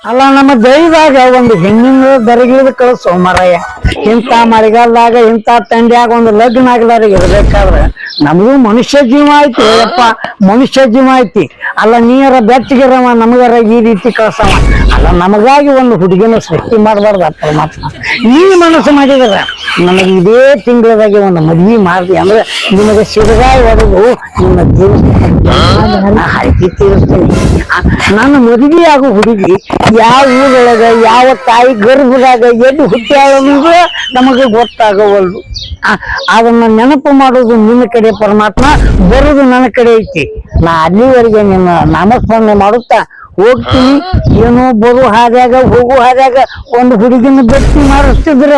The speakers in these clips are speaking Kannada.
ಅಲ್ಲ ನಮ್ಮ ದೈವಾಗ ಒಂದು ಹೆಣ್ಣಿನ ದರಗಿಳಿದ ಕಳಿಸೋ ಮರಯ್ಯ. ಇಂಥ ಮಳೆಗಾಲದಾಗ ಇಂಥ ತಂಡ್ಯಾಗ ಒಂದು ಲಗ್ನ ಆಗ್ಲಾರ ಇರ್ಬೇಕಾದ್ರೆ ನಮಗೂ ಮನುಷ್ಯ ಜೀವ ಐತಿ ಅಪ್ಪ, ಮನುಷ್ಯ ಜೀವ ಐತಿ. ಅಲ್ಲ ನೀರ ಬೆಚ್ಚಗಿರವ ನಮಗಾರ ಈ ರೀತಿ ಕಳ್ಸವ. ಅಲ್ಲ ನಮಗಾಗಿ ಒಂದು ಹುಡುಗಿನ ಸೃಷ್ಟಿ ಮಾಡಬಾರ್ದ ಪರಮಾತ್ಮ. ಈ ಮನಸ್ಸು ಮಾಡಿದ್ರ ನಮಗೆ ಇದೇ ತಿಂಗಳದಾಗೆ ಒಂದು ಮದ್ವಿ ಮಾಡ್ದಿ ಅಂದ್ರೆ ನಿಮಗೆ ಸಿಡಗಾಯಿ ಹೊಡೆದು ನಿಮ್ಮ ದೇವಸ್ಥಾನ ಹರಕೆ ತೀರಿಸ್ತೀನಿ. ನನ್ನ ಮದುವೆ ಆಗೋ ಹುಡುಗಿ ಯಾವ ಊರೊಳಗ ಯಾವ ತಾಯಿ ಗರ್ಭದಾಗ ಎಲ್ಲಿ ಹುಟ್ಟ್ಯಾಳ ಅನ್ನೋದು ನಮಗೆ ಗೊತ್ತಾಗವಲ್ದು. ಅದನ್ನ ನೆನಪು ಮಾಡೋದು ನಿನ್ನ ಕಡೆ ಪರಮಾತ್ಮ, ಬರೋದು ನನ್ನ ಕಡೆ ಐತಿ. ನಾ ಅಲ್ಲಿವರೆಗೆ ನಿನ್ನ ನಾಮಸ್ಮರಣೆ ಮಾಡುತ್ತಾ ಹೋಗ್ತೀನಿ. ಏನೋ ಬರು ಹಾದ್ಯಾಗ ಹೋಗು ಹಾದ್ಯಾಗ ಒಂದು ಹುಡುಗಿನ ಭಕ್ತಿ ಮಾಡಿಸ್ತಿದ್ರ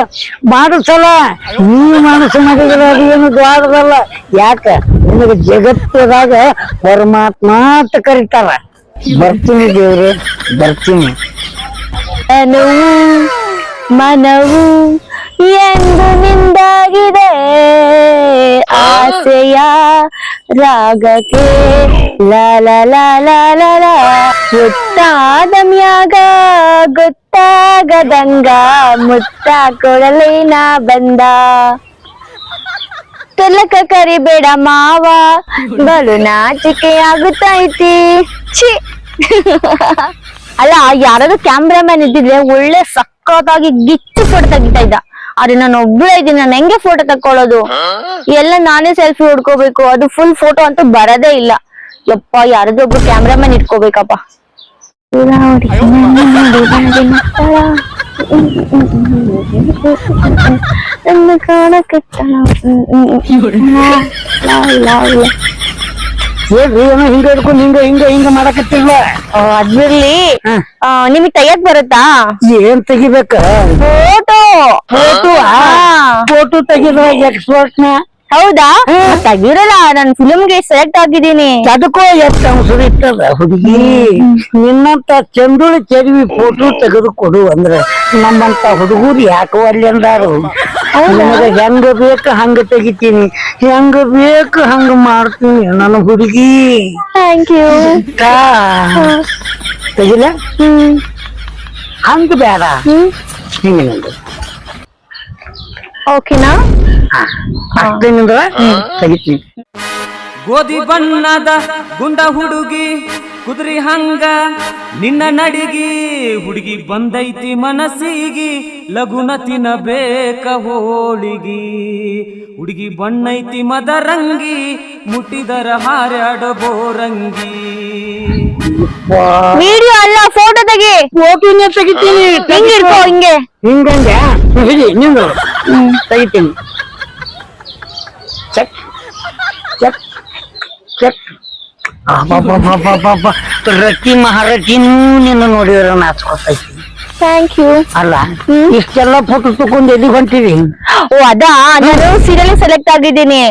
ಮಾಡಿಸಲ್ಲ. ನೀ ಮನಸ್ಸು ಮಾಡಿದ್ರೆ ಅದು ಏನು ದ್ವಾರದಲ್ಲ. ಯಾಕ ನಿನಗೆ ಜಗತ್ತದಾಗ ಪರಮಾತ್ಮ ಅಂತ ಕರೀತಾರ. ಬರ್ತೀನಿ ದೇವ್ರೆ, ಬರ್ತೀನಿ. ಮನವು ಎಂದು ನಿಂದಾಗಿದೆ ಆಸೆಯ ರಾಗಕ್ಕೆ ಲಾಲ ಲಾಲ ಲಾಲ ಗೊತ್ತಾದ ಮ್ಯಾಗ ಗೊತ್ತಾಗದಂಗ ಮುತ್ತ ಕೊಡಲೇನ ಬಂದ ತುಲಕ ಕರಿಬೇಡ ಮಾವ ಬಲು ನಾಚಿಕೆ ಆಗುತ್ತೈತಿ. ಛೀ ಅಲ್ಲ, ಯಾರಾದ್ರೂ ಕ್ಯಾಮ್ರಾಮನ್ ಇದ್ದಿದ್ರೆ ಒಳ್ಳೆ ಸಕ್ಕತ್ತಾಗಿ ಗಿಚ್ಚು ಫೋಟೋ ತೆಗಿತಾ ಇದ್ದ. ಆದ್ರೆ ನಾನು ಒಬ್ಳೇ ಇದ್ದೀನಿ, ನಾನು ಹೆಂಗೆ ಫೋಟೋ ತಕ್ಕೊಳ್ಳೋದು? ಎಲ್ಲ ನಾನೇ ಸೆಲ್ಫಿ ಹೊಡ್ಕೋಬೇಕು, ಅದು ಫುಲ್ ಫೋಟೋ ಅಂತೂ ಬರದೇ ಇಲ್ಲ. ಯಪ್ಪ, ಯಾರಾದ್ರೂ ಒಬ್ರು ಕ್ಯಾಮ್ರಾಮನ್ ಇಟ್ಕೋಬೇಕಪ್ಪ. ಏನ್ರಿ ಏನೋ ಹಿಂಗ ಹಿಡ್ಕೊಂಡು ಹಿಂಗ ಹಿಂಗ ಹಿಂಗ ಮಾಡಕತ್ತಿಲ್ವ? ಅದ್ರಲ್ಲಿ ನಿಮಗ್ ತೆಗಿಯಕ್ ಬರುತ್ತಾ? ಏನ್ ತೆಗಿಬೇಕ? ಫೋಟೋ. ಫೋಟೋ ತೆಗಿದ್ರ ಎಕ್ಸ್ಪರ್ಟ್ ನ. ಹೌದಾ? ತೆಗಿರಲ್ಲ, ನಾನು ಫಿಲ್ಮ್ಗೆ ಸೆಲೆಕ್ಟ್ ಆಗಿದ್ದೀನಿ. ಅದಕ್ಕೂ ಎಷ್ಟು ಅವಸರ ಇರ್ತದ ಹುಡುಗಿ. ನಿನ್ನಂತ ಚಂದುಳಿ ಚೆರಿವಿ ಫೋಟೋ ತೆಗೆದು ಕೊಡು ಅಂದ್ರೆ ನಮ್ಮಂತ ಹುಡುಗರು ಯಾಕೋ ಅಲ್ಲಿ ಅಂದಾರು. ನನಗೆ ಹೆಂಗ ಬೇಕು ಹಂಗ ತೆಗಿತೀನಿ, ಹೆಂಗ ಬೇಕು ಹಂಗ ಮಾಡ್ತೀನಿ ನನ್ನ ಹುಡುಗಿ. Thank you. ತೆಗಿಲ ಹಂಗ ಬೇಡ, ಹಿಂಗ ಓಕೆನಾ? ಅಷ್ಟೇನಿಂದ ತೆಗಿತೀನಿ. ಗೋಧಿ ಬಣ್ಣದ ಗುಂಡ ಹುಡುಗಿ ಕುದುರಿ ಹಂಗ ನಿನ್ನ ನಡಿಗಿ ಹುಡುಗಿ ಬಂದೈತಿ ಮನಸ್ಸಿಗಿ ಲಗುನ ತಿನ್ನಬೇಕ ಹೋಳಿಗಿ ಹುಡುಗಿ ಬಣ್ಣೈತಿ ಮದರಂಗಿ ಮುಟ್ಟಿದರ ಹಾರಾಡಬೋರಂಗಿ. ವಿಡಿಯೋ ಅಲ್ಲ, ಫೋಟೋ ತೆಗಿ. ಫೋಟೋನೇ ತೆಗಿತೀನಿ. ಹಿಂಗಿರ್ಕೋ, ಹಿಂಗೆ ಹಿಂಗಂಗೆ ನಿಂದು ತೆಗಿತೀನಿ. Check check check. ರತಿ ಮಹಾರತಿನೂ ನಿನ್ನ ನೋಡಿದ್ರೆ ನಾಚ್ಕೊತೈತಿ. Thank you. ಅಲ್ಲ, ಇಷ್ಟೆಲ್ಲ ಫೋಟೋ ತಗೊಂಡು ಎಲ್ಲಿಗೆ ಹೊಂಟಿವಿ? ಓ ಅದಾ, ನಾನು ಸೀರಿಯಲ್ ಸೆಲೆಕ್ಟ್ ಆಗಿದ್ದೀನಿ.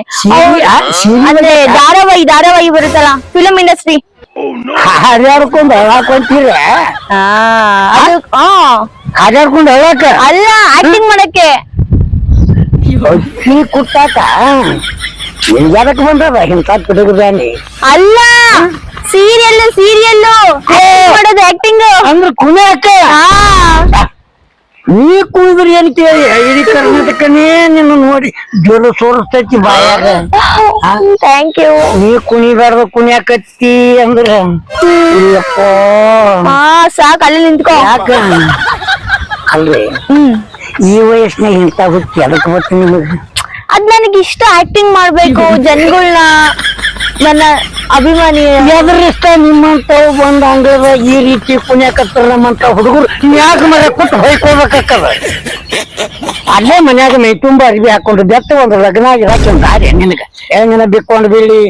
ಅಂದ್ರೆ ಧಾರಾವಾಹಿ ಬರುತ್ತಲ್ಲ, ಫಿಲಂ ಇಂಡಸ್ಟ್ರಿ. ಹಾಡ್ಯಾಡ್ಕೊಂಡು ಹೇಳಾಕೊಂತೀರ? ಹಾಡ್ಯಾಡ್ಕೊಂಡು ಹೇಳಾಕ ಅಲ್ಲ, ಆಕ್ಟಿಂಗ್ ಮಾಡಕ್ಕೆ. ಅಕ್ಕಿ ಕುಟ್ಟಾಕ ಎದಕ್ ಬಂದದ ಇಂಥ ತುಡುಗದಾನಿ? ಅಲ್ಲ, ಸೀರಿಯಲ್ ಮಾಡೋದು, ಆಕ್ಟಿಂಗ್ ಅಂದ್ರ ಕುಣಿಯಾಕ. ನೀ ಕುಣಿದ್ರಿ ಏನ್ ಕೇಳಿ ಇಡೀ ಕರ್ನಾಟಕನೇ ನಿನ್ನ ನೋಡಿ ಜೋರು ಸೋರಿಸ್ತೈತಿ ಬಾಯಾಗ. Thank you. ನೀ ಕುಣಿಬಾರ್ದು, ಕುಣಿಯಾಕತ್ತಿ ಅಂದ್ರ ಇಲ್ಲಪ್ಪ ಸಾಕ್, ಅಲ್ಲಿ ನಿಂತ್ಕೋ. ಯಾಕ ಅಲ್ರಿ ಈ ವಯಸ್ಸಿನಾಗ ಇಂಥ ಹುಚ್ಚಿ ಅದಕ್ಕೆ ಗೊತ್ತು ನಿಮಗೆ? ಅದ್ ನನಗೆ ಇಷ್ಟ, ಆಕ್ಟಿಂಗ್ ಮಾಡ್ಬೇಕು, ಜನಗಳನ್ನ ನನ್ನ ಅಭಿಮಾನಿ. ಯಾವ್ದ್ರ ಇಷ್ಟ ನಿಮ್ಮಂತವ್ ಬಂದ್ ಹಂಗದ ಈ ರೀತಿ ಕುಣಿಯಾಕತ್ತಾರ ನಮ್ಮಂತ ಹುಡುಗರು ಯಾಕ ಮನೆ ಕೊಟ್ಟು ಹೊಯ್ಕೋಬೇಕಕ್ಕದ. ಅಲ್ಲೇ ಮನ್ಯಾಗ ಮೈ ತುಂಬಾ ಅರ್ಬಿ ಹಾಕೊಂಡು ಬೆತ್ತ ಒಂದು ಲಗ್ನ ಆಗಿ ಹಾಕೊಂಡ್ ದಾರಿ ನಿನಗ ಹೆಂಗನ ಬಿಕ್ಕೊಂಡು ಬೀಳಿ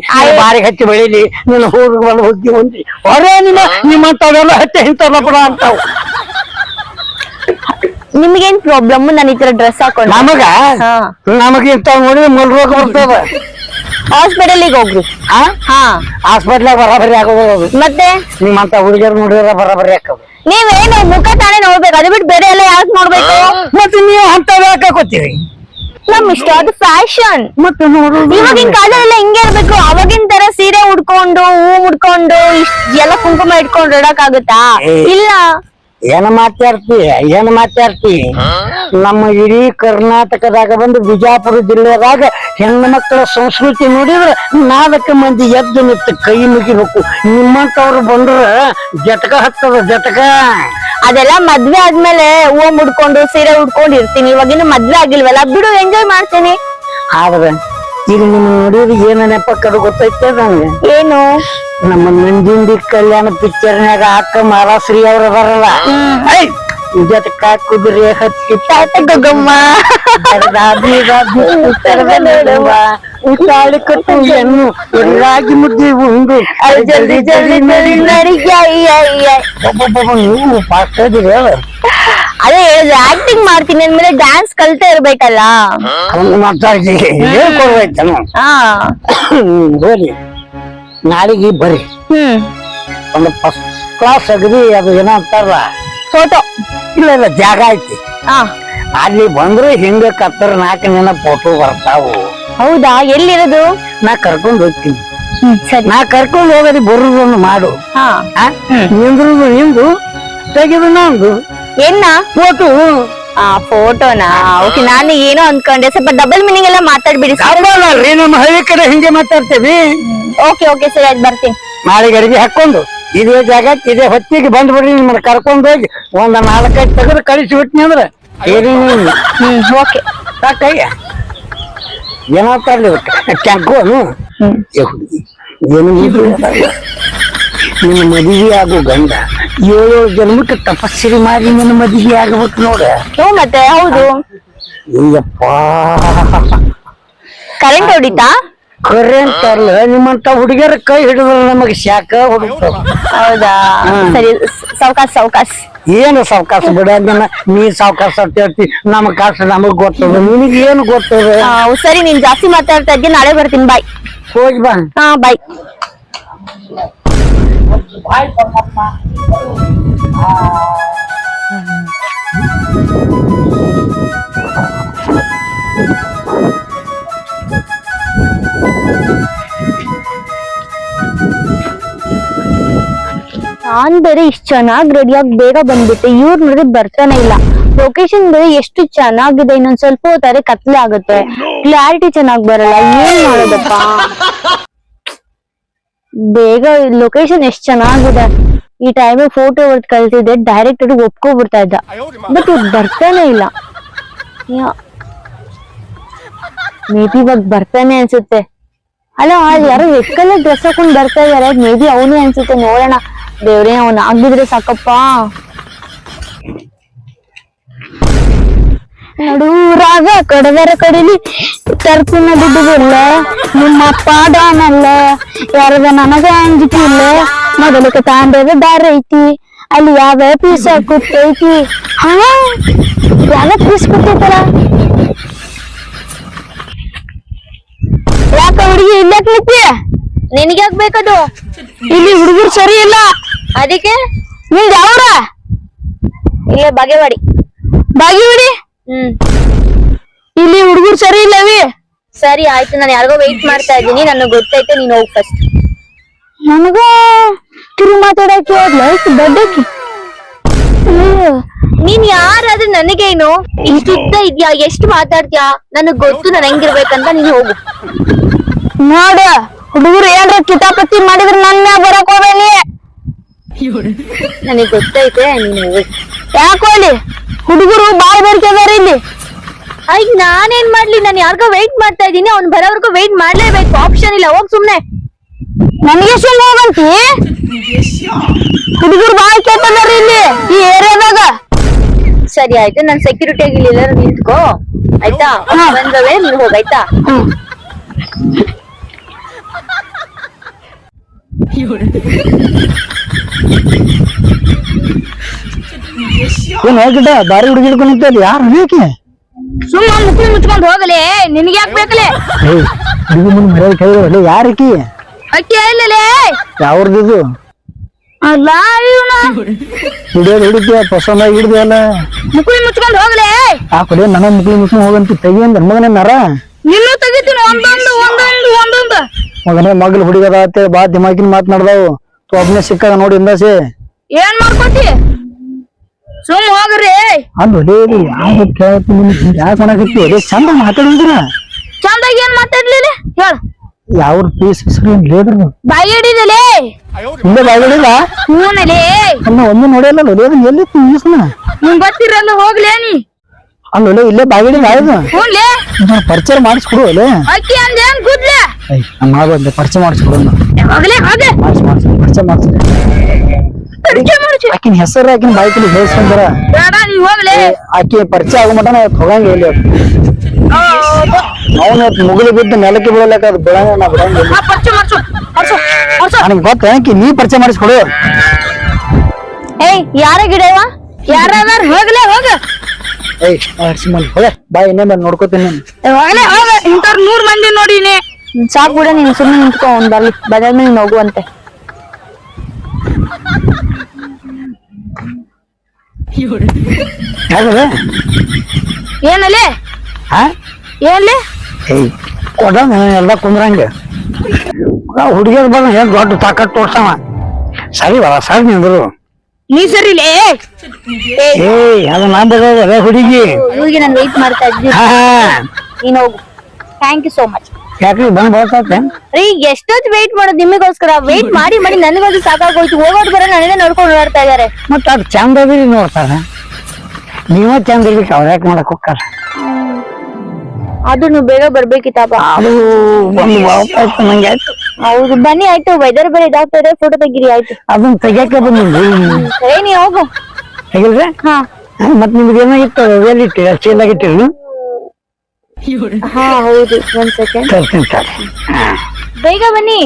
ಬಾರಿಗೆ ಹಚ್ಚಿ ಬೆಳಿಲಿ ನಿನ್ನ ಹೋಗಿ ಬಂದು ಹೋಗಿ ಹೊಂದಿ ಹೊರೇ ನಿಮ್ಮಂತವೆಲ್ಲ ಹಚ್ಚಿ ಇಂಥವ್ರ ಬಿಡ ಅಂತಾವ್. ನಿಮ್ಗೇನ್ ಪ್ರಾಬ್ಲಮ್ ನಾನು ಈ ತರ ಡ್ರೆಸ್ ಹಾಕೊಂಡು? ನಮಗ ಇಂಥವ್ ನೋಡಿ ಮುಲ್ ರೋಗ ಬರ್ತದ. ಹಾಸ್ಪಿಟಲ್ಗೆ ಹೋಗ್ರಿ. ಹಾಸ್ಪಿಟ್ಲಾಗ ಬರಾಬರಿ ಆಗೋದು. ಮತ್ತೆ ನಿಮ್ಮಂತ ಹುಡುಗಿಯರು ನೋಡಿದ್ರ ಬರಾಬರಿ ಹಾಕೋದು. ನೀವೇನು ಮುಖ ತಾನೇ ನೋಡ್ಬೇಕು, ಅದು ಬಿಟ್ಟು ಬೇರೆ ಎಲ್ಲ ಯಾಕೆ ನೋಡ್ಬೇಕು? ಮತ್ತೆ ನೀವು ಅಂತವ್ ಯಾಕೆ ಹಾಕೋತೀವಿ? ನಮ್ ಇಷ್ಟ, ಅದು ಫ್ಯಾಷನ್. ಮತ್ತೆ ನೋಡು, ಇವಾಗಿನ ಕಾಲದಲ್ಲ ಹಿಂಗೆ ಇರ್ಬೇಕು. ಅವಾಗಿನ ತರ ಸೀರೆ ಉಡ್ಕೊಂಡು ಹೂ ಮುಡ್ಕೊಂಡು ಎಲ್ಲ ಕುಂಕುಮ ಇಟ್ಕೊಂಡು ಇಡಕ್ ಆಗುತ್ತಾ? ಇಲ್ಲ. ಏನ್ ಮಾತಾಡ್ತಿ ನಮ್ಮ ಇಡೀ ಕರ್ನಾಟಕದಾಗ ಬಂದು ಬಿಜಾಪುರ ಜಿಲ್ಲೆದಾಗ ಹೆಣ್ಣು ಮಕ್ಕಳ ಸಂಸ್ಕೃತಿ ನೋಡಿದ್ರ 4 ಮಂದಿ ಎದ್ದು ನಿಂತು ಕೈ ಮುಗಿಬೇಕು. ನಿಮ್ಮಂತವ್ರು ಬಂದ್ರ ಜಟಕ ಹತ್ತದ ಜಟಕ. ಅದೆಲ್ಲ ಮದ್ವೆ ಆದ್ಮೇಲೆ ಹೂವ ಮುಡ್ಕೊಂಡು ಸೀರೆ ಉಡ್ಕೊಂಡು ಇರ್ತೀನಿ. ಇವಾಗಿನ್ನು ಮದ್ವೆ ಆಗಿಲ್ವಲ್ಲ, ಬಿಡು, ಎಂಜಾಯ್ ಮಾಡ್ತೀನಿ. ಆದ್ರೆ ಈಗ ನಿಮ್ ನೋಡಿದ್ರೆ ಏನ ನೆಪಕ್ಕದು ಗೊತ್ತೈತೆ ನಂಗೆ. ಏನು? ನಮ್ಮ ನಂಜುಂಡಿ ಕಲ್ಯಾಣ ಪಿಕ್ಚರ್ನ್ಯಾಗ ಅಕ್ಕ ಮಾಲಾಶ್ರೀ ಅವ್ರ ಬರಲ್ಲ, ಜಟಕ ಕುದುರೆ ಹತ್ತಿ ಗಮ್ಮ ತಾಳಿ ಕಟ್ಟು ಹೆಣ್ಣು ರಾಗಿ ಮುದ್ದೆ ಉಂಡು ಜಲ್ದಿ ಜಲ್ದಿ ನೀವು ಫಾಸ್ಟ್ ಇದ್ದೀರಿ. ಅದೇ ಹೇಳಿದ್ರೆ ಆಕ್ಟಿಂಗ್ ಮಾಡ್ತೀನಿ ಅಂದ್ಮೇಲೆ ಡ್ಯಾನ್ಸ್ ಕಲ್ತಾ ಇರ್ಬೇಕಲ್ಲ. ಮಾತಾಡ್ತೀವಿ ಹೇಳ್ಕೊಡ್ಬೇಕನು. ಹೋಗಿ ನಾಳೆಗೆ ಬರ್ರಿ, ಒಂದು ಫಸ್ಟ್ ಕ್ಲಾಸ್ ಅಗದಿ ಅದು ಏನೋ ಅಂತಾರಲ್ಲ ಫೋಟೋ. ಇಲ್ಲ ಜಾಗ ಐತಿ, ಅಲ್ಲಿ ಬಂದ್ರೆ ಹಿಂಗ 4 ಜನ ಫೋಟೋ ಬರ್ತಾವು. ಹೌದಾ? ಎಲ್ಲಿರೋದು? ನಾ ಕರ್ಕೊಂಡ್ ಹೋಗ್ತೀನಿ. ಸರಿ, ನಾ ಕರ್ಕೊಂಡ್ ಹೋಗೋದಿ ಬರುದೊಂದು ಮಾಡು. ನಿಂದ್ರುದು ನಿಂದು, ತೆಗೆದು ನಂದು. ಏನ್ನ ಫೋಟೋ? ಫೋಟೋನಾ? ಓಕೆ, ನಾನು ಏನೋ ಅನ್ಕೊಂಡೆ. ಸ್ವಲ್ಪ ಡಬಲ್ ಮೀನಿಂಗ್ ಎಲ್ಲ ಮಾತಾಡ್ಬಿಡಿ. ಅಲ್ರಿ, ನಮ್ಮ ಹಳ್ಳಿ ಕಡೆ ಹಿಂಗೆ ಮಾತಾಡ್ತೇವಿ. ಓಕೆ ಓಕೆ, ಸರಿ, ಆಯ್ತು, ಬರ್ತೀನಿ. ನಾಳೆಗೆ ಅಡಿಗೆ ಹಾಕೊಂಡು ಇದೇ ಜಾಗ ಇದೇ ಹೊತ್ತಿಗೆ ಬಂದ್ಬಿಡ್ರಿ. ನಿಮ್ಮನ್ನ ಕರ್ಕೊಂಡ್ ಹೋಗಿ ಒಂದ್ 4-5 ತೆಗೆದು ಕಳಿಸಿ ಬಿಟ್ನಿ ಅಂದ್ರೆ ಓಕೆ. ಸಾಕಯ್ಯ. ಏನಾಗ್ತಾರ್ಲಿ ಕ್ಯಾಂಕೋನು ಏನು ನಿನ್ನ ಮದುವೆ ಆಗೋ ಗಂಡ 7 ಜನ್ಮಕ್ಕೆ ತಪಸ್ಸರಿ ಮಾಡಿ ನಿನ್ನ ಮದುವೆ ಆಗಬೇಕು ನೋಡ. ಮತ್ತೆ ಹೌದು. ಅಯ್ಯಪ್ಪ, ಕರೆಂಟ್ ಹೊಡಿತಾ? ಕರೆಂಟ್ ಅಲ್ಲ, ನಿಮ್ಮಂತ ಹುಡುಗಿಯರ ಕೈ ಹಿಡಿದ್ರೆ ನಮಗೆ ಶಾಖ ಹುಡುಕ್ತಾವ. ಹೌದಾ? ಸರಿ, ಸಾವ್ಕಾಸ್. ಏನು ಸಾವ್ಕಾಸ ಬಿಡ, ನೀ ಸಾವ್ಕಾಸ ಅಂತ ಹೇಳ್ತಿ. ನಮ್ಮ ಕಾಸು ನಮಗ್ ಗೊತ್ತದ, ನಿನಗೆ ಏನು ಗೊತ್ತದ? ಸರಿ, ನೀನ್ ಜಾಸ್ತಿ ಮಾತಾಡ್ತಾ ಇದ್ದೆ. ನಾಳೆ ಬರ್ತೀನಿ, ಬಾಯ್. ಹೋಗಿ ಬಾ. ಬಾಯ್. ನಾನ್ ಬೇರೆ ಇಷ್ಟ ಚೆನ್ನಾಗಿ ರೆಡಿಯಾಗಿ ಬೇಗ ಬಂದ್ಬಿಟ್ಟೆ. ಇವ್ರು ನೋಡ್ರಿ ಬರ್ತಾನೆ ಇಲ್ಲ. ಲೊಕೇಶನ್ ಬೇರೆ ಎಷ್ಟು ಚೆನ್ನಾಗಿದೆ, ಇನ್ನೊಂದ್ ಸ್ವಲ್ಪ ಹೊತ್ತಾರೆ ಕತ್ಲೆ ಆಗುತ್ತೆ, ಕ್ಲಾರಿಟಿ ಚೆನ್ನಾಗಿ ಬರಲ್ಲ. ಏನ್ ಮಾಡೋದಪ್ಪ? ಬೇಗ ಲೊಕೇಶನ್ ಎಷ್ಟ್ ಚೆನ್ನಾಗಿದೆ. ಈ ಟೈಮ್ ಫೋಟೋ ಹೊಡ್ ಕಳ್ಸಿದ್ದೆ, ಡೈರೆಕ್ಟ್ ಆಗಿ ಒಪ್ಕೊಬಿಡ್ತಾ ಇದ್ದ. ಬಟ್ ಇವ್ರು ಬರ್ತಾನೆ ಇಲ್ಲ. ಮೇ ಬಿ ಇವಾಗ ಬರ್ತಾನೆ ಅನ್ಸುತ್ತೆ. ಅಲ್ಲ, ಯಾರೋ ರೆಡ್ ಕಲರ್ ಡ್ರೆಸ್ ಹಾಕೊಂಡ್ ಬರ್ತಾ ಇದಾರೆ. ಮೇ ಬಿ ಅವನೇ ಅನ್ಸುತ್ತೆ. ನೋಡೋಣ. ದೇವ್ರೇ, ಅವನ್ ಆಗಿದ್ರೆ ಸಾಕಪ್ಪ. ನಡೂರಾಗ ಕಡದರ ಕಡಿಲಿ ತರ್ಪಿನ ದುಡ್ಡುಗಿಲ್ಲ, ನಿಮ್ಮ ಪಾಡನಲ್ಲ, ಯಾರದ ನನಗ ಅಂಜಿಕಿಲ್ಲ. ಮೊದಲಕ್ಕೆ ತಾಂಡದ ದಾರ ಐತಿ, ಅಲ್ಲಿ ಯಾವ ಪೀಸ್ ಕೂತೈತಿ. ಯಾವ ಪೀಸ್ ಕೂತೈತಲ್ಲ? ಯಾಕ ಹುಡುಗಿ ಇಲ್ಲಕ್ ನಿಂತಿ? ನಿನಗ್ಯಾಕ್ ಬೇಕದು? ಇಲ್ಲಿ ಹುಡುಗರು ಸರಿ ಇಲ್ಲ, ಅದಕ್ಕೆ. ನಿಂದ ಯಾವ್ರ? ಇಲ್ಲೇ ಬಾಗೇವಾಡಿ. ಇಲ್ಲಿ ಹುಡುಗರು ಸರಿ ಇಲ್ಲವಿ. ಸರಿ, ಆಯ್ತು, ನಾನು ಯಾರಿಗೋ ವೆಯ್ಟ್ ಮಾಡ್ತಾ ಇದ್ದೀನಿ. ನನಗ್ ಗೊತ್ತೈತೆ, ನೀನ್ ಹೋಗ್ ಫಸ್ಟ್. ನನಗ ತಿರು ಮಾತಾಡಕ್ಕೆ ದೊಡ್ಡಕ್ಕಿ. ನೀನ್ ಯಾರಾದ್ರೂ ನನಗೇನು ಇಷ್ಟ ಇದ್ಯಾ? ಎಷ್ಟು ಮಾತಾಡ್ತೀಯಾ? ನನಗ್ ಗೊತ್ತು ನಾನು ಹೆಂಗಿರ್ಬೇಕಂತ. ನೀನ್ ಹೋಗು. ನೋಡ, ಹುಡುಗರು ಏನ್ರ ಕಿತಾಪತಿ ಮಾಡಿದ್ರೆ ನನ್ನ ಬರಕ್ ಹೋಗ್ಬೇನಿ. ನನಗ್ ಗೊತ್ತೈತೆ, ನೀನು ಹೋಗು. ಯಾಕೋಲಿ ಹುಡುಗರು ಬಾಳ್ ಬೇಡಿಕೆ ಅದಾರ ಇಲ್ಲಿ. ಈಗ ನಾನೇನ್ ಮಾಡ್ಲಿ? ನಾನು ಯಾರಿಗೋ ವೆಯ್ಟ್ ಮಾಡ್ತಾ ಇದ್ದೀನಿ. ಅವ್ನ್ ಬರೋವರೆಗೂ ವೆಯ್ಟ್ ಮಾಡ್ಲೇಬೇಕು, ಆಪ್ಷನ್ ಇಲ್ಲ. ಹೋಗ್ ಸುಮ್ನೆ. ನನಗೆ ಸುಮ್ಮನೆ ಹೋಗಂತಿ? ಹುಡುಗರು ಬಾಳ್ ಕೇಳ್ತಾರ ಇಲ್ಲಿ ಈ ಏರಿಯಾದಾಗ. ಸರಿ, ಆಯ್ತು, ನಾನ್ ಸೆಕ್ಯೂರಿಟಿ ಆಗಿ ಇಲ್ಲಿ ಎಲ್ಲರೂ ನಿಂತ್ಕೋ, ಆಯ್ತಾ? ಬಂದವೇ ನೀವ್ ಹೋಗಾಯ್ತಾ? ಏನ್ ಹೋಗಿದ್ದ ಬಾರಿ ಹುಡುಗಿಡ್ಕೊಂಡ್ ಯಾರು ಬೇಕೆ? ಸುಮ್ಮ ಮುಕ್ಳಿ ಮುಚ್ಕೊಂಡ್ ಹೋಗಲೇ. ನಿನ್ಗೆ ಯಾಕೆ ಬೇಕಲೇ? ಹುಡುಗಿ ಕೈ ಯಾರಕಿ? ಅಕ್ಕಿ ಇಲ್ಲಲೇ. ಯಾವ್ದು? ಅಲ್ಲ, ಹಿಡಿಯೋದು ಹಿಡಿತೀಯ, ಪಸಂದ ಹಿಡಿದಲ್ಲ. ಮುಕ್ಳಿ ಮುಚ್ಕೊಂಡ್ ಹೋಗಲೇ. ಆ ಕಡೆ ನನ್ನ ಮುಕ್ಳಿ ಮುಚ್ಕೊಂಡ್ ಹೋಗಂತ ತೆಗಿ ಅಂದ ಮಗನೇ ನರ. ನಿನ್ನೂ ತೆಗಿತೀನಿ ಒಂದೊಂದು. ಮಗನೇ ಮಗ್ಳು ಹುಡುಗದ ಬಾ ದಿಮಾಕಿನ ಮಾತನಾಡ್ದಾವು. ಒಬ್ನೇ ಸಿಕ್ಕಾಗ ನೋಡಿ ಇಂದಾಸಿ. ಏನ್ ಮಾಡ್ಕೋತಿ? ಸುಮ್ ಹೋಗ್ರಿ. ಅಲ್ಲಿ ಯಾವ ಕೇಳ್ತೀನಿ ಯಾಕೆ ಮಾಡಕತ್ತಿ ಚಂದ ಮಾತಾಡಿದ್ರ ಚಂದಾಗಿ ಏನ್ ಮಾತಾಡ್ಲಿಲ್ಲ ಹೇಳ. ಯಾವ ಪೀಸ್ ಲೇದ್ರ ಬಾಯಿ ಹಿಡಿದಲೇ ಇಲ್ಲೇ ಬಾಗಿಡಿಲ್ಲ ಹೂನಲೇ ಒಮ್ಮೆ ನೋಡಿಯಲ್ಲ ಲೇದ್ರ ಎಲ್ಲಿ ಪೀಸ್ನ ನಿಂಗ್ ಗೊತ್ತಿರಲ್ಲ ಹೋಗ್ಲೇ ನೀ. ಅಲ್ಲೊಲೆ ಇಲ್ಲೇ ಬಾಗಿಡಿಲ್ಲ ಆಯ್ತು ಹೂನ್ಲೇ ಪರಿಚಯ ಮಾಡಿಸ್ಕೊಡು ಅಲ್ಲೇ ಅಕ್ಕಿ ಅಂದೇನ್ ಗುದ್ಲೆ ಬಂದೆ ಪರಿಚಯ ಮಾಡಿಸ್ಕೊಡು ಹೋಗ್ಲೇ ಹೋಗ ಪರಿಚಯ ಮಾಡಿಸ್ರಿ ಪರಿಚಯ ಮಾಡ್ಸಿ. ಆಕಿನ ಹೆಸರು ಆಕಿನ ಬಾಯ್ಕಲಿ ಹೇಳ್ಸ್ಕೊಂಡ್ರ ಬೇಡ ನೀ ಹೋಗ್ಲೇ. ಆಕಿ ಪರಿಚಯ ಆಗೋ ಮಟ ಹೋಗಂಗ ಇಲ್ಲಿ ಅವನ ಮುಗಿಲು ಬಿದ್ದು ನೆಲಕ್ಕೆ ಬೀಳಲಕ್ಕ ಅದು ಬಿಡಂಗ ನಾ ಬಿಡಂಗಿಲ್ಲ. ಪರಿಚಯ ಮಾಡ್ಸು ಮಾಡ್ಸು ಮಾಡ್ಸು. ನನಗೆ ಗೊತ್ತ ಆಕಿ ನೀ ಪರಿಚಯ ಮಾಡಿಸ್ಕೊಡು. ಏಯ್ ಯಾರ ಗಿಡವ ಯಾರದಾರ ಹೋಗ್ಲೇ ಹೋಗ. ಏಯ್ ಸುಮ್ಮನೆ ಹೋಗ ಬಾಯ್ ಇನ್ನೇ ಬಂದು ನೋಡ್ಕೋತೀನಿ ಹೋಗ್ಲೇ ಹೋಗ. ಇಂಥವ್ರ 100 ಮಂದಿ ನೋಡಿನಿ. ಸಾಕು ಬಿಡ ನೀನ್ ಸುಮ್ಮನೆ ನಿಂತ್ಕೊ ಅವ್ನ್ ಬರ್ಲಿ ಬಂದಾಗ ನೀನ್ ಹೋಗುವಂತೆ. ಯಾಕಂದ್ರೆ ಏನಲ್ಲೇ ಹಾ ಏನ್ಲೇ ಏಯ್ ಕೊಡ ಎಲ್ಲ ಕುಂದ್ರಂಗ ಹುಡುಗಿಯರ್ ಬಂದ ಏನ್ ದೊಡ್ಡ ತಾಕತ್ ತೋರ್ಸವ ಸರಿ ಬರ ಸರಿ ನಿಂದ್ರು ನೀ ಸರಿಲೇ. ಏಯ್ ಅದು ನಾ ಬರೋದ ಹುಡುಗಿ ಇವ್ರಿಗೆ ನಾನು ವೆಯ್ಟ್ ಮಾಡ್ತಾ ಇದ್ವಿ. ಹಾ ನೀನ್ ಹೋಗು. Thank you so much. ಯಾಕ್ರಿ ಬಂದ್ ಬರ್ತಾತೆ ರೀ ಎಷ್ಟೊತ್ತು ವೆಯ್ಟ್ ಮಾಡೋದು ನಿಮಗೋಸ್ಕರ. ವೆಯ್ಟ್ ಮಾಡಿ ಮಾಡಿ ನನಗದು ಸಾಕಾಗೋಯ್ತು. ಹೋಗೋದು ಬರೋ ನನಗೆ ನೋಡ್ಕೊಂಡು ಓಡಾಡ್ತಾ ಇದಾರೆ. ಮತ್ತ ಅದ್ ಚಂದ ಅದಿರಿ ನೋಡ್ತಾರ ನೀವ ಚಂದ ಇರ್ಲಿಕ್ಕೆ ಅವ್ರ ಯಾಕೆ ಮಾಡಕ್ ಹೋಗ್ತಾರ. ಅದು ನೀವು ಬೇಗ ಬರ್ಬೇಕಿತ್ತಪ್ಪ. ಅದು ಒಂದು ಆಯ್ತು ನಂಗೆ ಆಯ್ತು. ಹೌದು ಬನ್ನಿ ಆಯ್ತು. ವೆದರ್ ಬೇರೆ ಇದಾಗ್ತಾ ಇದೆ. ಫೋಟೋ ತೆಗೀರಿ ಆಯ್ತು. ಅದನ್ನ ತೆಗಿಯಕ್ಕೆ ಬಂದಿದ್ರಿ ಸರಿ ನೀ ಹೋಗು. ಹೇಗಿಲ್ರಿ ಹಾ ಮತ್ ನಿಮ್ಗೆ ಏನಾಗಿತ್ತು ಎಲ್ಲಿಟ್ಟಿ ಚೀಲಾಗಿಟ್ಟಿರಿ ಹಾ ಹೌದು. ಒಂದ್ ಸೆಕೆಂಡ್ ತರ್ತೀನಿ ತರ್ರಿ ಬೇಗ ಬನ್ನಿ.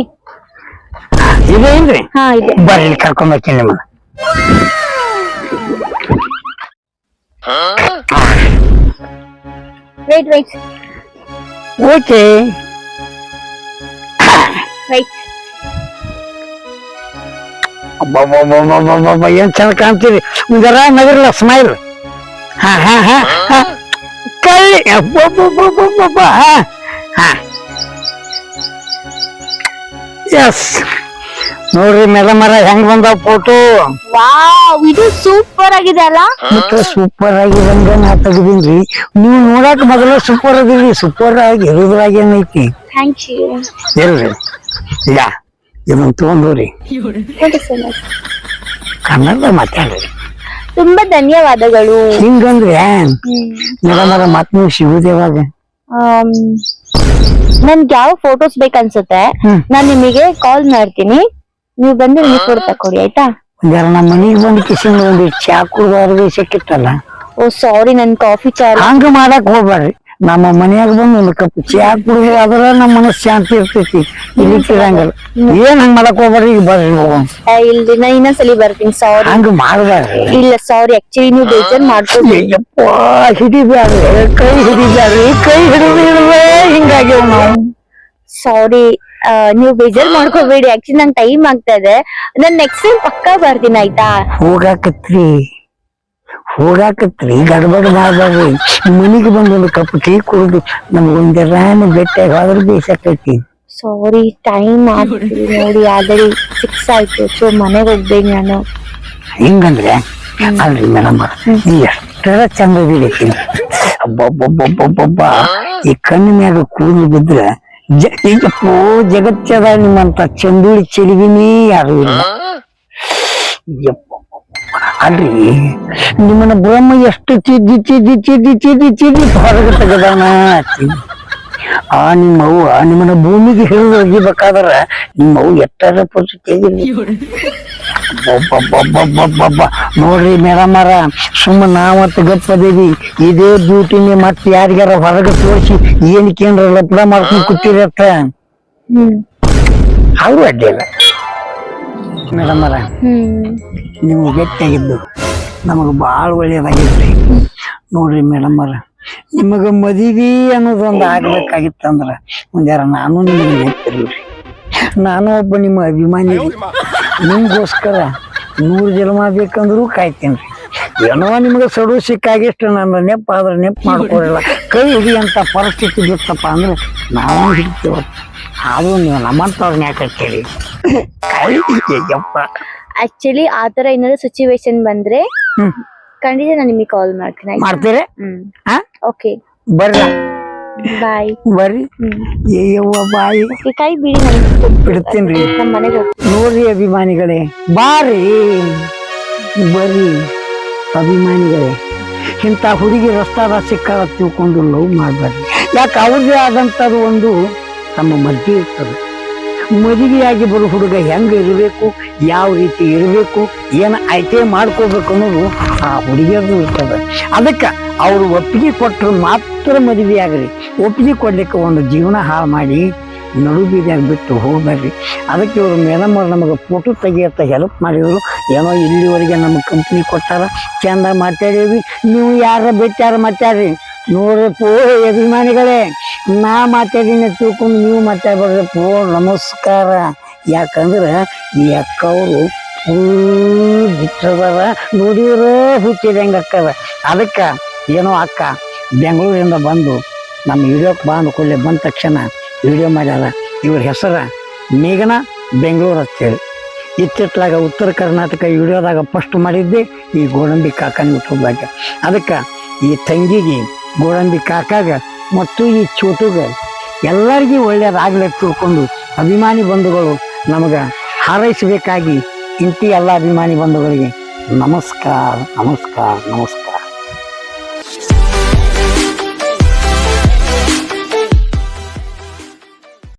ಇದೆ ಏನ್ರಿ ಹಾ ಇದೆ. ಬರ್ರಿ ಇಲ್ಲಿ ಕರ್ಕೊಂಡ್ ಹೋಗ್ತೀನಿ ನಿಮ್ಮನ್ನ. Wait wait okay wait. ಏನ್ ಚಂದ ಕಾಣ್ತೀರಿ ಒಂದರ ನಗರಲ್ಲ ಸ್ಮೈಲ್. ಹಾ ಹಾ ಹಾ ಹಾ ಕೈ ಹಾ ಎಸ್ ನೋಡ್ರಿ ಮೇಡಮರ ಹೆಂಗ್ ಬಂದಾವ ಫೋಟೋ. ವಾವ್ ಇದು ಸೂಪರ್ ಆಗಿದೆ ಅಲ್ಲ. ಮತ್ತೆ ಸೂಪರ್ ಆಗಿರಂಗ ನಾ ತೆಗ್ದೀನ್ರಿ. ನೀವು ನೋಡಾಕ ಮೊದಲ ಸೂಪರ್ ಅದಿರಿ. ಸೂಪರ್ ಆಗಿ ಇರೋದ್ರಾಗ ಏನೈತಿ ಥ್ಯಾಂಕ್ ಯು. ಇಲ್ರಿ ಈಗ ಇದನ್ನ ತಗೊಂಡ್ರಿ thank you so much. Kannada ಮಾತಾಡ್ರಿ. ತುಂಬಾ ಧನ್ಯವಾದಗಳು. ಹಿಂಗಂದ್ರೆ ಮೇಡಮರ ಮತ್ ನೀವು ಸಿಗುದ ಯಾವಾಗ. ನನ್ಗೆ ಯಾವ ಫೋಟೋಸ್ ಬೇಕನ್ಸುತ್ತೆ ನಾನ್ ನಿಮಗೆ ಕಾಲ್ ಮಾಡ್ತೀನಿ. ನೀವು ಬಂದು ನಿಮಗೆ ಫೋಟೋ ತಕೊಡಿ ಆಯ್ತಾ. ಒಂದಾರ ನಮ್ಮ ಮನಿಗ್ ಬಂದ್ ಕಿಸಿಂದ ಒಂದು ಚಾ ಕುಡ್ದಾರ್ದು ಸಿಕ್ಕಿತ್ತಲ್ಲ. ಓ ಸಾರಿ ನನ್ ಕಾಫಿ ಚಾ ಹಂಗ ಮಾಡಕ್ ಹೋಗ್ಬಾರ್ರಿ. ನಮ್ಮ ಮನ್ಯಾಗ ಬಂದ್ ಒಂದು ಕಪ್ ಚಾ ಕುಡಿದ್ರೆ ಅದ್ರ ನಮ್ಮ ಮನಸ್ ಶಾಂತಿ ಇರ್ತೈತಿ. ಇಲ್ಲಿರಂಗಲ್ಲ ಏನ್ ಹಂಗ ಮಾಡಕ್ ಹೋಗ್ಬಾರ್ರಿ. ಈಗ ಬರ್ರಿ ಹೋಗೋಣ. ಇಲ್ರಿ ನಾ ಇನ್ನೊಂದ್ಸಲಿ ಬರ್ತೀನಿ. ಸಾರಿ ಹಂಗ ಮಾಡ್ಬಾರ್ರಿ. ಇಲ್ಲ ಸಾರಿ ಆಕ್ಚುಲಿ ನೀವು ಬೇಜಾರ್ ಮಾಡ್ಕೋಬೇಡಿ. ಹಿಡಿಬ್ಯಾಡ್ರಿ ಕೈ ಹಿಡಿಬ್ಯಾಡ್ರಿ. ಕೈ ಹಿಡಿದ್ರೆ ಹಿಂಗಾಗ್ಯವ ನಾವು. ಸಾರಿ ನೀವು ಬೇಜಾರ್ ಮಾಡ್ಕೋಬೇಡಿ. ಆಕ್ಚುಲಿ ನಂಗೆ ಟೈಮ್ ಆಗ್ತಾ ಇದೆ. ನಾನ್ ನೆಕ್ಸ್ಟ್ ಟೈಮ್ ಪಕ್ಕಾ ಬರ್ತೀನಿ ಆಯ್ತಾ. ಹೋಗಾಕತ್ರಿ ಗಡ್ಬಡ್ ಮಾಡ್ಬಾರ್ರಿ. ಮನಿಗೆ ಬಂದ್ ಒಂದು ಕಪ್ ಟೀ ಕುಡಿದು ನಮ್ಗೊಂದೆಲ್ಲಾನು ಬೆಟ್ಟಾಗ ಹೋದ್ರೆ ಬೇಸಾಕೈತಿ. ಸಾರಿ ಟೈಮ್ ಆಗ್ತಿದೆ ನೋಡಿ ಆಲ್ರೆಡಿ 6 ಆಯ್ತು. ಸೊ ಮನೆಗೆ ಹೋಗ್ಬೇಕು ನಾನು. ಹಿಂಗಂದ್ರೆ ಅಲ್ರಿ ಮೇಡಮ್ ನೀ ಎಷ್ಟರ ಚಂದ ಬಿಡೈತಿ. ಒಬ್ಬೊಬ್ಬೊಬ್ಬೊಬ್ಬೊಬ್ಬ ಈ ಕಣ್ಣು ಮ್ಯಾಗ ಕೂದಲು ಬಿದ್ರೆ ಜಗತ್ತದ ನಿಮ್ಮಂತ ಚಂದೂಳಿ ಚೆಲುವಿನೇ ಯಾರು ಇಲ್ಲ. ಅಲ್ರಿ ನಿಮ್ಮನ್ನ ಬ್ರಹ್ಮ ಎಷ್ಟು ಚಿದ್ದಿ ಚಿದ್ದಿ ಚಿದ್ದಿ ಚಿದ್ದಿ ಚಿದ್ದಿ ಹೊರಗೆ ತೆಗದಾನ. ಆ ನಿಮ್ಮವ್ವ ನಿಮ್ಮನ್ನ ಭೂಮಿಗೆ ಹಿಡಿದು ಒಗಿಬೇಕಾದ್ರ ನಿಮ್ಮವ್ವ ಎಷ್ಟರ ಪುರುಷ ತೆಗಿರಿ. ನೋಡ್ರಿ ಮೇಡಮರ ಸುಮ್ಮ ನಾವತ್ ಗಪ್ಪದೇವಿ. ಇದೇ ಬ್ಯೂಟಿನಿ ಮತ್ ಯಾರಿಗಾರ ಹೊರಗೆ ತೋರಿಸಿ ಏನಕ್ಕೇನ್ರ ಲಪ್ಡ ಮಾಡ್ಕೊಂಡ್ ಕೂತಿರತ್ತ ಅವ್ರು ಅಡ್ಡಿಲ್ಲ. ಮೇಡಮರ ನೀವು ಗಟ್ಟಿಯಾಗಿದ್ದು ನಮಗ ಬಾಳ ಒಳ್ಳೇದಾಗಿತ್ರಿ. ನೋಡ್ರಿ ಮೇಡಮರ ನಿಮಗ ಮದುವೆ ಅನ್ನೋದೊಂದು ಆಗ್ಬೇಕಾಗಿತ್ತಂದ್ರ ಒಂದ್ಯಾರ ನಾನು ನಿಮಗೆ ನೆನಪಿರ್ಲಿ. ನಾನು ಒಬ್ಬ ನಿಮ್ಮ ಅಭಿಮಾನಿ. ನಿಮ್ಗೋಸ್ಕರ 100 ಜನ್ಮ ಬೇಕಂದ್ರೂ ಕಾಯ್ತೇನ್ರಿ. ಏನೋ ನಿಮ್ಗೆ ಸಡು ಸಿಕ್ಕಾಗಿಷ್ಟು ನನ್ನ ನೆಪ್ಪ ಆದ್ರೆ ನೆಪ್ ಮಾಡ್ಕೊಳಿಲ್ಲ. ಕೈ ಹಿಡಿಯಂತ ಪರಿಸ್ಥಿತಿ ಬಿತ್ತಪ್ಪ ಅಂದ್ರೆ ನಾವು ಹಿಡಿತೇವ. ಅದು ನೀವು ನಮ್ಮಂತವ್ರನ್ನ ಯಾಕೆ ಕೇಳಿ ಕೈ ಹಿಡಿಯಪ್ಪ. ಆಕ್ಚುಲಿ ಆತರ ಏನಾದ್ರು ಸಿಚುವೇಶನ್ ಬಂದ್ರೆ ಖಂಡಿತ ನಾನು ನಿಮಗೆ ಕಾಲ್ ಮಾಡ್ತೀನಿ ಆಯ್ತಾ? ಮಾಡ್ತೀರಿ ಹ್ಮ್ ಹಾ ಓಕೆ ಬರ್ರ ಬಾಯ್. ಬರ್ರಿ ಏಯವ್ವ ಬಾಯಿ ಕೈ ಬಿಡಿ, ನಾನು ಬಿಡ್ತೀನ್ರಿ ನಮ್ಮ ಮನೆಗೆ ಹೋಗ್ತೀನಿ. ನೋಡ್ರಿ ಅಭಿಮಾನಿಗಳೇ ಬಾರಿ ಬರ್ರಿ ಅಭಿಮಾನಿಗಳೇ ಇಂಥ ಹುಡುಗಿ ರಸ್ತಾದ ಸಿಕ್ಕಾಗ ತಿಳ್ಕೊಂಡು ಲವ್ ಮಾಡ್ಬಾರ್ದು. ಯಾಕೆ ಅವ್ರದೇ ಆದಂಥದ್ದು ಒಂದು ತಮ್ಮ ಮದುವೆ ಇರ್ತದೆ. ಮದುವೆಯಾಗಿ ಬರೋ ಹುಡುಗ ಹೆಂಗೆ ಇರಬೇಕು, ಯಾವ ರೀತಿ ಇರಬೇಕು, ಏನು ಆಯ್ಕೆ ಮಾಡ್ಕೋಬೇಕು ಅನ್ನೋದು ಆ ಹುಡುಗಿಯರ್ದು ಇರ್ತದೆ. ಅದಕ್ಕೆ ಅವರು ಒಪ್ಪಿಗೆ ಕೊಟ್ಟರು ಮಾತ್ರ ಮದುವೆ ಆಗ್ರಿ. ಒಪ್ಪಿಗೆ ಕೊಡ್ಲಿಕ್ಕೆ ಒಂದು ಜೀವನ ಹಾಳು ಮಾಡಿ ನಡು ಬೀದಿಯಾಗಿ ಬಿಟ್ಟು ಹೋಗ್ಬೇಡ್ರಿ. ಅದಕ್ಕೆ ಇವರು ಮೇಡಮ್ ಅವ್ರು ನಮಗೆ ಫೋಟೋ ತೆಗಿಯತ್ತ ಹೆಲ್ಪ್ ಮಾಡಿದ್ರು. ಏನೋ ಇಲ್ಲಿವರೆಗೆ ನಮ್ಮ ಕಂಪ್ನಿ ಕೊಟ್ಟಾರ, ಚಂದ ಮಾತಾಡೀವಿ. ನೀವು ಯಾರ ಬಿಟ್ಟಾರ ಮಾತಾಡ್ರಿ ನೋಡ್ರಪ್ಪೋ ಅಭಿಮಾನಿಗಳೇ, ನಾ ಮಾತಾಡಿನ ತಿಳ್ಕೊಂಡು ನೀವು ಮಾತಾಡ್ಬೇಡ್ರಪ್ಪೋ. ನಮಸ್ಕಾರ. ಯಾಕಂದ್ರೆ ಈ ಅಕ್ಕವರು ಫುಲ್ ಬಿಟ್ಟದಾರ, ನೋಡಿದ್ರೆ ಹುಚ್ಚಿದಂಗೆ ಅಕ್ಕದ. ಅದಕ್ಕೆ ಏನೋ ಅಕ್ಕ ಬೆಂಗಳೂರಿಂದ ಬಂದು ನಮ್ಮ ವಿಡಿಯೋಕ್ಕೆ ಬಂದು ಕೊಳ್ಳೆ ಬಂದ ತಕ್ಷಣ ವಿಡಿಯೋ ಮಾಡ್ಯಾರ. ಇವ್ರ ಹೆಸರ ಮೇಘನಾ ಬೆಂಗಳೂರು ಅಂತೇಳಿ. ಇತ್ತಿತ್ತಲಾಗ ಉತ್ತರ ಕರ್ನಾಟಕ ವಿಡಿಯೋದಾಗ ಫಸ್ಟ್ ಮಾಡಿದ್ದೆ ಈ ಗೋಡಂಬಿ ಕಾಕನ ಯೂಟ್ಯೂಬ್ದಾಗ. ಅದಕ್ಕೆ ಈ ತಂಗಿಗೆ ಗೋಡಂಬಿ ಕಾಕಾಗ ಮತ್ತು ಈ ಚೋಟುಗ ಎಲ್ಲರಿಗೂ ಒಳ್ಳೆಯದಾಗಲಿ ತಿಳ್ಕೊಂಡು ಅಭಿಮಾನಿ ಬಂಧುಗಳು ನಮಗೆ ಹಾರೈಸಬೇಕಾಗಿ ಇಂತಿ ಎಲ್ಲ ಅಭಿಮಾನಿ ಬಂಧುಗಳಿಗೆ ನಮಸ್ಕಾರ ನಮಸ್ಕಾರ ನಮಸ್ಕಾರ.